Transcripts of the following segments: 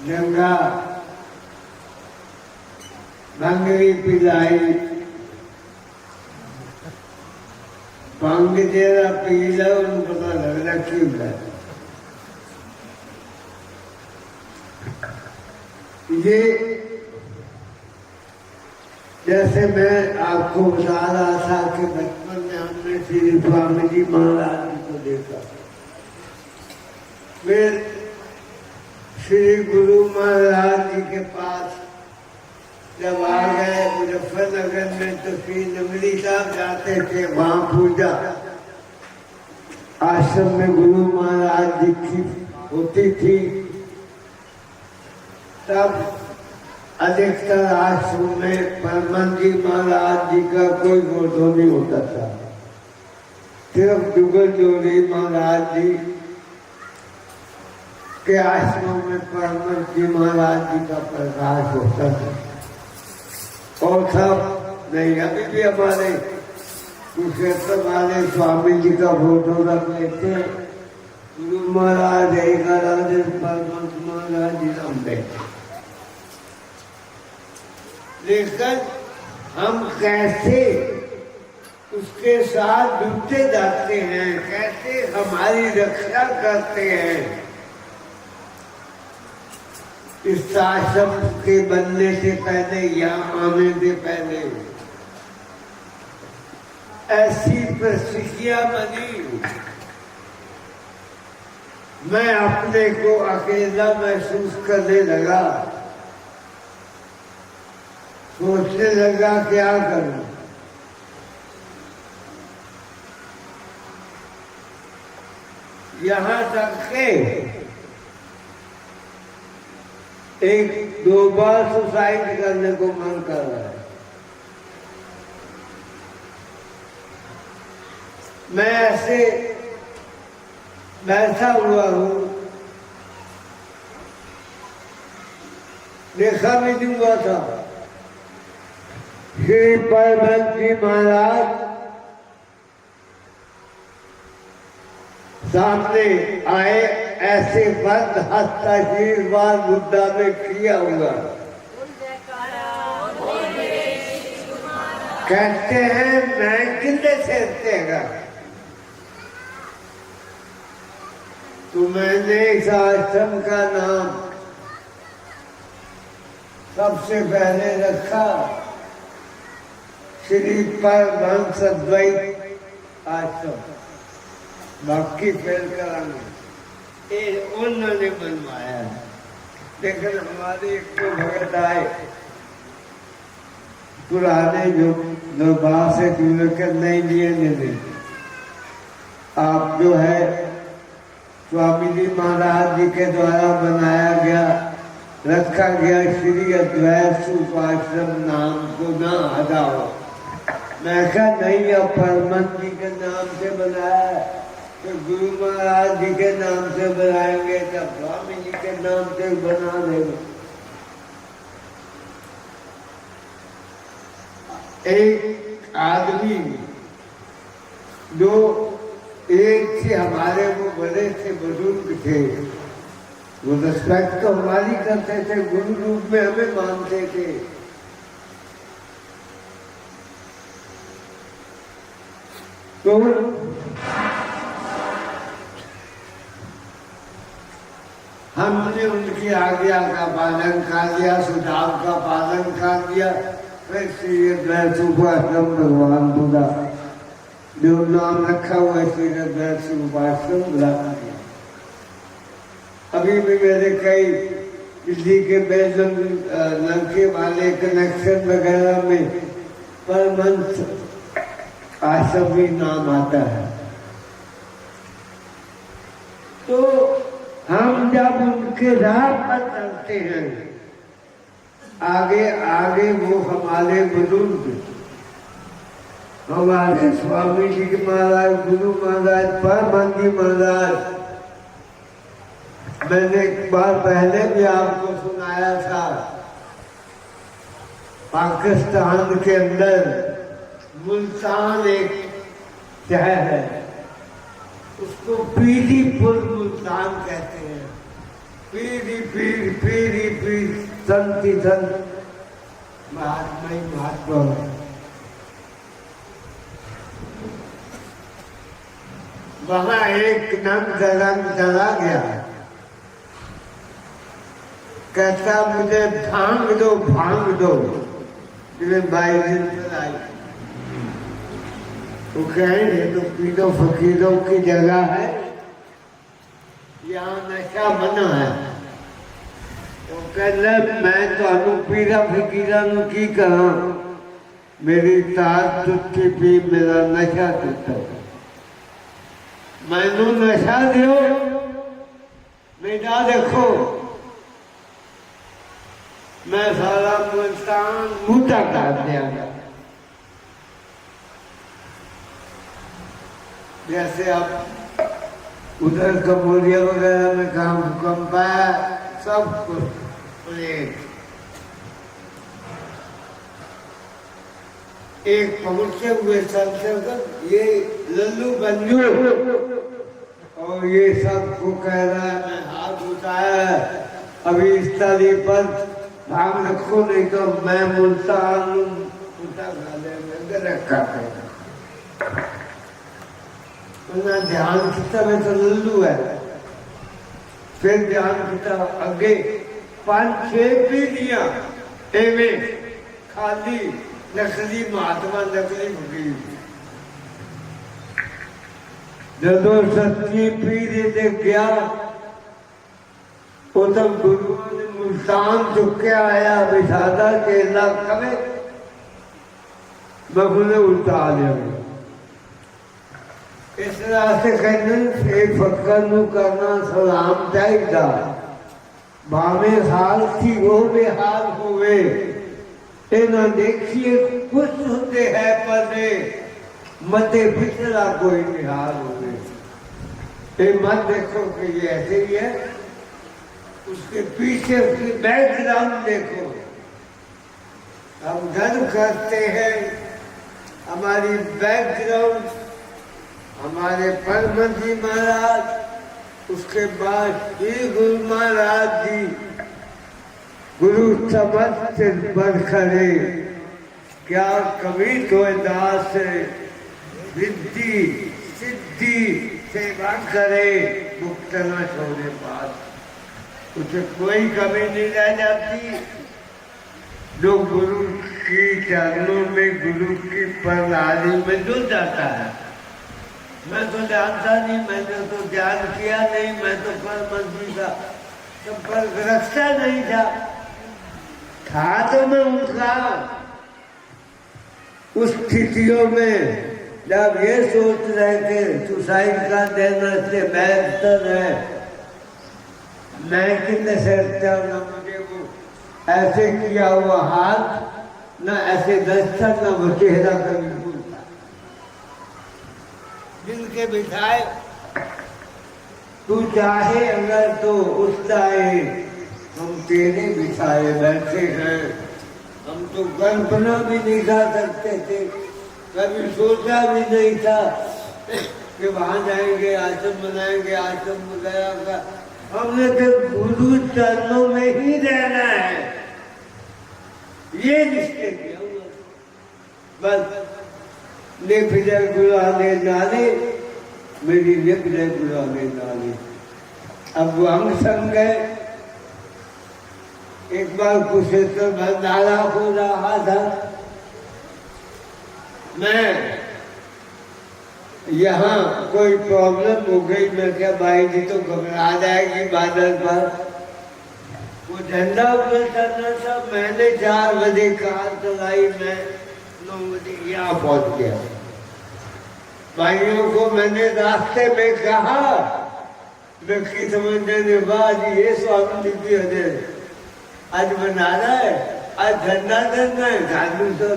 गंगा भंगरी पिलाई भंग जेरा पीला उन पता लग रहा क्यों है। ये जैसे मैं आपको बता रहा था कि बचपन में हमने श्री स्वामी जी महाराज जी को देखा, फिर श्री गुरु महाराज जी के पास जब आ गए मुजफ्फरनगर में तो श्री नमरी साहब जाते थे वहां पूजा आश्रम में गुरु महाराज जी की होती थी। तब अधिकतर आश्रम में परमहंस जी महाराज जी का कोई फोटो नहीं होता था, सिर्फ जुगल जोड़ी महाराज जी के आश्रम में परमहंस जी महाराज जी का प्रकाश होता था और सब नहीं। अभी भी हमारे कुशेश्वर वाले स्वामी जी का फोटो रख लेते हैं, गुरु महाराज परमहंस महाराज जी हम देखते। लेकिन हम कैसे उसके साथ जुड़ते जाते हैं, कैसे हमारी रक्षा करते हैं। इस आश्रम के बनने से पहले या आने से पहले ऐसी परिस्थितियां बनी, मैं अपने को अकेला महसूस करने लगा, सोचने लगा क्या करूं। यहां तक के एक दो बार सुसाइड करने को मन कर रहा है। मैं ऐसे बैठा हुआ हूं, देखा भी दूंगा था श्री परमहंस जी महाराज सामने आए, ऐसे बंद हस्त आशीर्वाद बुद्धा में किया हुआ। कहते हैं मैं कितने से देगा, तो मैंने इस आश्रम का नाम सबसे पहले रखा श्री परमहंस अद्वैत आश्रम। बाकी फेल करांगे ये उन्होंने बनवाया है। लेकिन हमारे एक तो भगत आए पुराने जो बात से जुड़ कर नहीं लिए नहीं, आप जो है स्वामी जी महाराज जी के द्वारा बनाया गया रखा गया श्री अद्वैत उपाश्रम नाम को ना हटाओ। मैं कहा नहीं, अब परमहंस जी के नाम से बनाया है तो गुरु महाराज जी के नाम से बनाएंगे, तब स्वामी जी के नाम से बना देंगे। एक आदमी जो एक से हमारे वो बड़े थे, बुजुर्ग थे, वो रिस्पेक्ट तो हमारी करते थे, गुरु रूप में हमें मानते थे। तो हमने उनकी आज्ञा का पालन कर दिया, सुझाव का पालन कर दिया। फिर श्री अद्वैत उपाश्रम भगवान बुला जो नाम रखा हुआ है श्री अद्वैत उपाश्रम बुला दिया। अभी भी मेरे कई दिल्ली के बेजन लड़के वाले कनेक्शन वगैरह में परमहंस आश्रम भी नाम आता है। तो हम जब उनके राह पर चलते हैं, आगे आगे वो हमारे बुजुर्ग, हमारे स्वामी जी के महाराज, गुरु महाराज, परमहंस जी महाराज, मैंने एक बार पहले भी आपको सुनाया था, पाकिस्तान के अंदर मुल्तान एक शहर है, उसको पीलीपुर मुल्तान कहते हैं। पीरी पीर संति संत महात्मा ही महात्मा है। वहां एक नंग चला गया, कहता मुझे भांग दो जिन्हें 22 दिन पर आई। वो कहेंगे तो पीरो फकीरों की जगह है, यहाँ नशा मना है। तो कहते मैं तो पीरा फकीरा की कहा, मेरी तार टूटी पी मेरा नशा टूटा, मैनू नशा दो बेटा। देखो मैं सारा मुल्तान बूटा काट दिया। जैसे अब उधर कम्बोडिया वगैरह में कहा भूकंप आया, सब कुछ एक पहुंचे हुए संसद ये लल्लू बंजू और ये सबको कह रहा है मैं हाथ उठाया अभी इस तली पर भाग रखो, नहीं तो मैं मुल्तान रखा ध्यान कितना में तो लल्लू है। फिर ध्यान कितना आगे 5-6 पीढ़ियां एवं खाली नकली महात्मा नकली फकीर। जब 7वीं पीढ़ी से गया वो तब गुरु ने मुल्तान चुक के आया विषादा के इलाका में, मैं उल्टा आ गया। इस रास्ते कहने फकर करना सलाम चाहिए, भावे हाल थी वो बेहाल हुए। इन्हें देखिए कुछ होते हैं पदे मते पिछला कोई निहाल हुए। ये मत देखो कि ये ऐसे ही है, उसके पीछे उसकी बैकग्राउंड देखो। हम गर्व करते हैं हमारी बैकग्राउंड, हमारे परमजी महाराज, उसके बाद श्री गुरु महाराज जी गुरु समझ से बढ़ खड़े, क्या कवि तो दास रिद्धि सिद्धि सेवा करे, मुक्त न छोड़े पास। उसे कोई कमी नहीं रह जाती। जो गुरु की चरणों में गुरु की प्रणाली में जुड़ जाता है। मैं तो जानता नहीं, मैंने तो ध्यान किया नहीं, मैं तो परमजी का संपर्क रखता नहीं था तो मैं उनका उस स्थितियों में जब ये सोच रहे थे सुसाइड का देना से बेहतर है, मैं कितने सहता ना मुझे वो ऐसे किया हुआ हाथ ना ऐसे दस्तक ना वो चेहरा कभी भूलता। जिनके बिठाए तू चाहे अगर तो उठाए, हम तेरे बिछाए बैठे हैं। हम तो कल्पना भी नहीं कर सकते थे, कभी सोचा भी नहीं था कि वहां जाएंगे, आश्रम बनाएंगे, आश्रम वगैरह का। हमने तो गुरु चरणों में ही रहना है, ये निश्चय किया हुआ। बस निफिजर गुराने नाले, मेरी निफिजर गुराने नाले। अब वो अंग संग गए। एक बार कुशेश्वर भंडारा हो रहा था, मैं यहाँ कोई प्रॉब्लम हो गई, मैं क्या भाई जी तो घबरा जाएगी बादल पर। वो झंडा ऊपर करना था, मैंने 4 बजे कार चलाई, मैं 9 बजे यहाँ पहुंच गया। भाइयों को मैंने रास्ते में कहा, व्यक्ति समझने के बाद ये स्वामी जी हजर आज बना रहा है, आज झंडा करना है, गांधी तो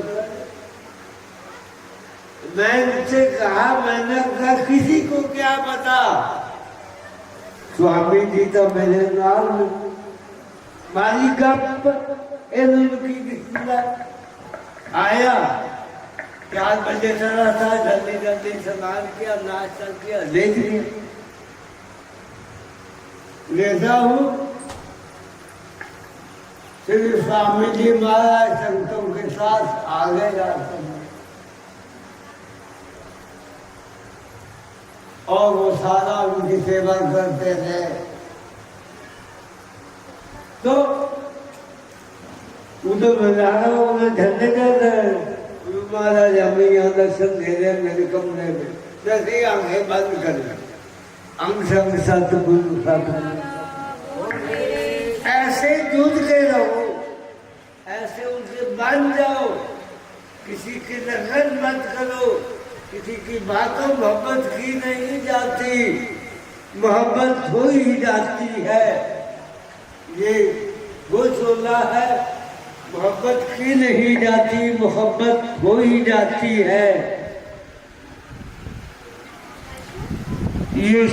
मैं उनसे कहा, मैंने कहा किसी को क्या पता, स्वामी जी तो मेरे नाल माली गप आया। 4 बजे चला था, जल्दी जल्दी स्नान किया, नाश्ता किया, ले लिया। लेता हूँ श्री स्वामी जी महाराज संतों के साथ आगे जाते हैं और वो सारा उनकी सेवा करते थे। तो उधर बजाना उन्हें झंडे कर महाराज हमें यहाँ दर्शन दे रहे मेरे कमरे में, जैसे आंखें बंद कर अंग संग सतगुरु सतगुरु ऐसे जुड़ के रहो, ऐसे उनसे बन जाओ, किसी की नकल मत करो, किसी की बातों मोहब्बत की नहीं जाती, मोहब्बत हो ही जाती है। ये वो चोला है, मोहब्बत की नहीं जाती, मोहब्बत हो ही जाती है। ये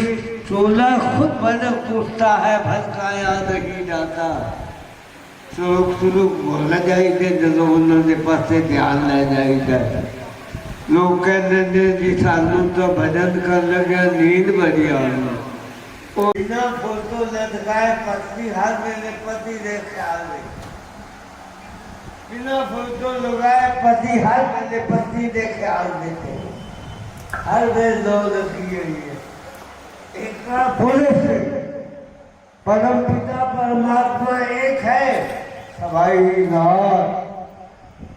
चोला खुद भनक उठता है, भटकाया नहीं जाता। सुरुक बोला जाइए जो उन्होंने पासे ध्यान ले जाइए। लोग कहते जी सानू तो भजन कर लगे नींद बड़ी आ बिना फोटो लटकाए पत्नी हर मेरे पति दे ख्याल में, बिना फोटो लगाए पति हर मेरे पत्नी दे ख्याल देते, हर देश दो लगी हुई है। एक पुरुष परम पिता परमात्मा एक है, सवाई नाथ,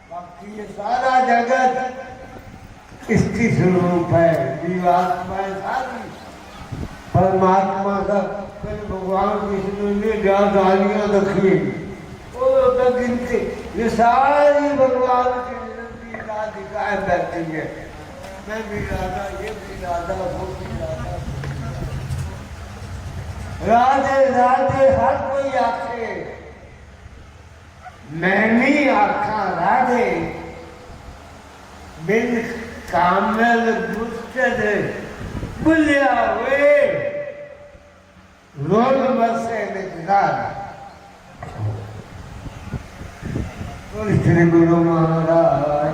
बाकी ये सारा जगत इसकी स्वरूप है, जीवात्मा सारी परमात्मा का। फिर भगवान विष्णु ने गालियां रखी वो तक इनके ये सारी भगवान की राधिकाएं बैठी है। मैं भी राधा, ये भी राधा, वो भी राधा, राधे राधे हर कोई आखे, मैंने आखा राधे बिन कामल गुस्सद बुलिया वे रोल बसे निकलार। श्री गुरु महाराज